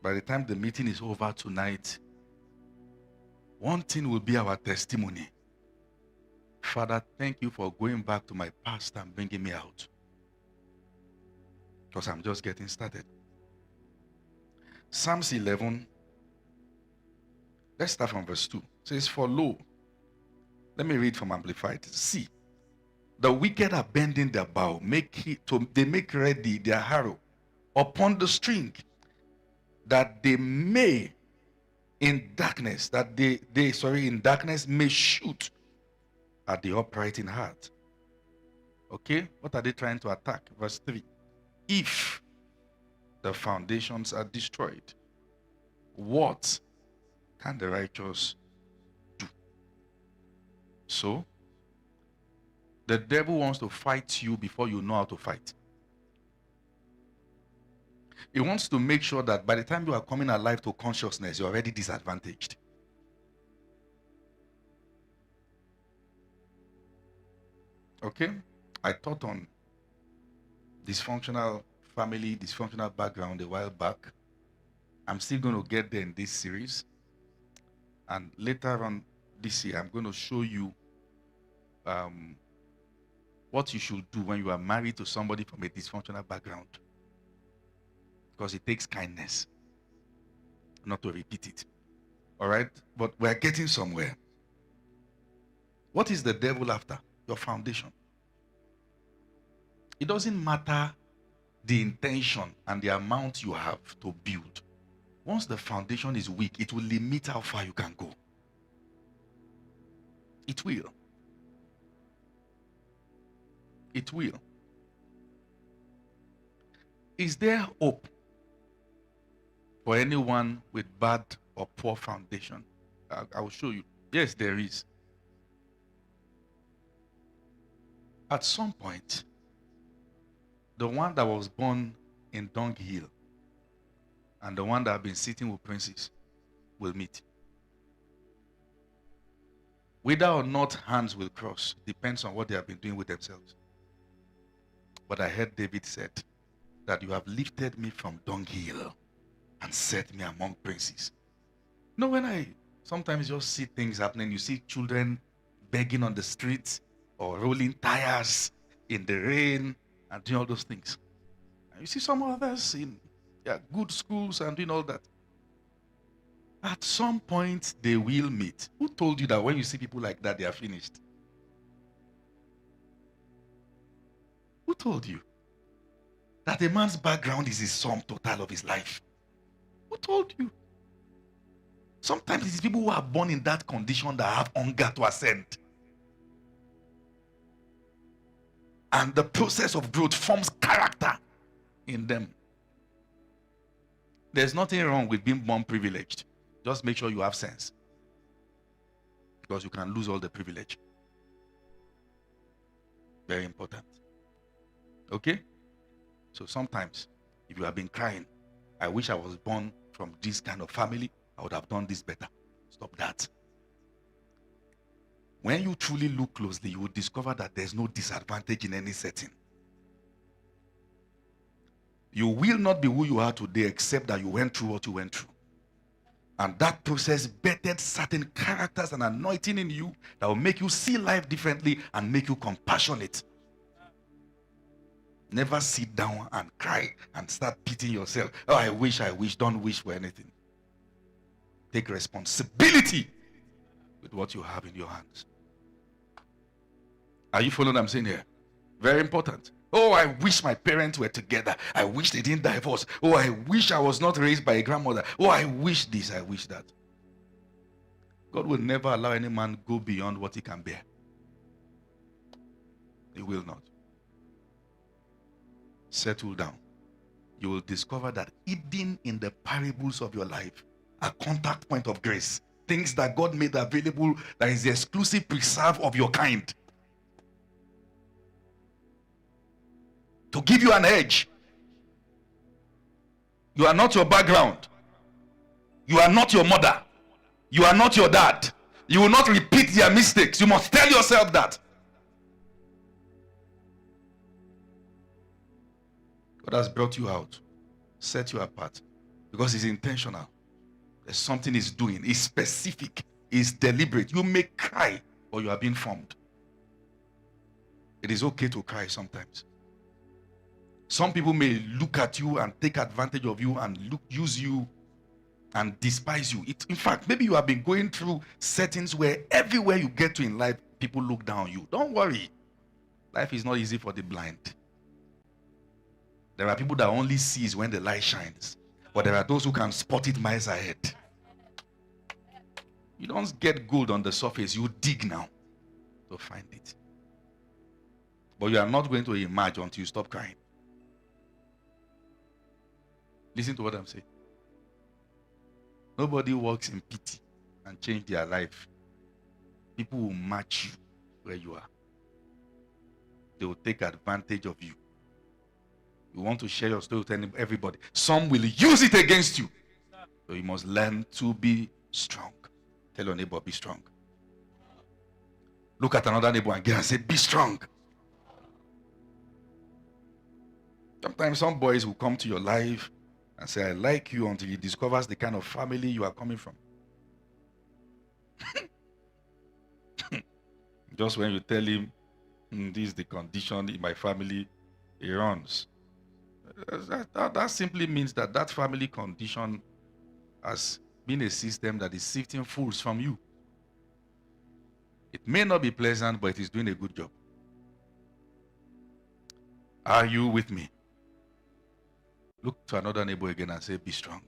By the time the meeting is over tonight, one thing will be our testimony. Father, thank you for going back to my past and bringing me out. Because I'm just getting started. Psalms 11, let's start from verse 2. It says, for lo, let me read from Amplified. See, the wicked are bending their bow, they make ready their arrow upon the string, that they may in darkness may shoot at the upright in heart. Okay, what are they trying to attack? Verse 3. If the foundations are destroyed, what can the righteous do? So, the devil wants to fight you before you know how to fight. He wants to make sure that by the time you are coming alive to consciousness, you're already disadvantaged. Okay? I taught on dysfunctional family, dysfunctional background a while back. I'm still going to get there in this series. And later on this year, I'm going to show you what you should do when you are married to somebody from a dysfunctional background. Because it takes kindness not to repeat it. All right? But we're getting somewhere. What is the devil after? Your foundation. It doesn't matter the intention and the amount you have to build. Once the foundation is weak, it will limit how far you can go. It will. It will. Is there hope for anyone with bad or poor foundation? I will show you. Yes, there is. At some point, the one that was born in dunghill and the one that have been sitting with princes will meet. Whether or not hands will cross depends on what they have been doing with themselves. But I heard David said that you have lifted me from dunghill and set me among princes. You know, when I sometimes just see things happening, you see children begging on the streets or rolling tires in the rain and doing all those things. And you see some others in good schools and doing all that. At some point, they will meet. Who told you that when you see people like that, they are finished? Who told you that a man's background is his sum total of his life? Who told you? Sometimes it's people who are born in that condition that have hunger to ascend. And the process of growth forms character in them. There's nothing wrong with being born privileged. Just make sure you have sense. Because you can lose all the privilege. Very important. Okay? So sometimes, if you have been crying, I wish I was born from this kind of family, I would have done this better. Stop that. When you truly look closely, you will discover that there's no disadvantage in any setting. You will not be who you are today except that you went through what you went through. And that process bettered certain characters and anointing in you that will make you see life differently and make you compassionate. Never sit down and cry and start pitying yourself. Oh, I wish. Don't wish for anything. Take responsibility with what you have in your hands. Are you following what I'm saying here? Very important. Oh, I wish my parents were together. I wish they didn't divorce. Oh, I wish I was not raised by a grandmother. Oh, I wish this, I wish that. God will never allow any man go beyond what he can bear. He will not. Settle down. You will discover that hidden in the parables of your life, a contact point of grace, things that God made available, that is the exclusive preserve of your kind, to give you an edge. You are not your background. You are not your mother. You are not your dad. You will not repeat their mistakes. You must tell yourself that. God has brought you out, set you apart. Because it's intentional. There's something it's doing. It's specific. It's deliberate. You may cry, but you are being formed. It is okay to cry sometimes. Some people may look at you and take advantage of you and use you and despise you. In fact, maybe you have been going through settings where everywhere you get to in life, people look down on you. Don't worry. Life is not easy for the blind. There are people that only sees when the light shines. But there are those who can spot it miles ahead. You don't get gold on the surface. You dig now to find it. But you are not going to emerge until you stop crying. Listen to what I'm saying. Nobody walks in pity and change their life. People will match you where you are. They will take advantage of you. You want to share your story with everybody. Some will use it against you. So you must learn to be strong. Tell your neighbor, be strong. Look at another neighbor again and say, be strong. Sometimes some boys will come to your life and say, I like you, until he discovers the kind of family you are coming from. Just when you tell him, this is the condition in my family, he runs. That simply means that family condition has been a system that is sifting fools from you. It may not be pleasant, but it is doing a good job. Are you with me? Look to another neighbor again and say, be strong.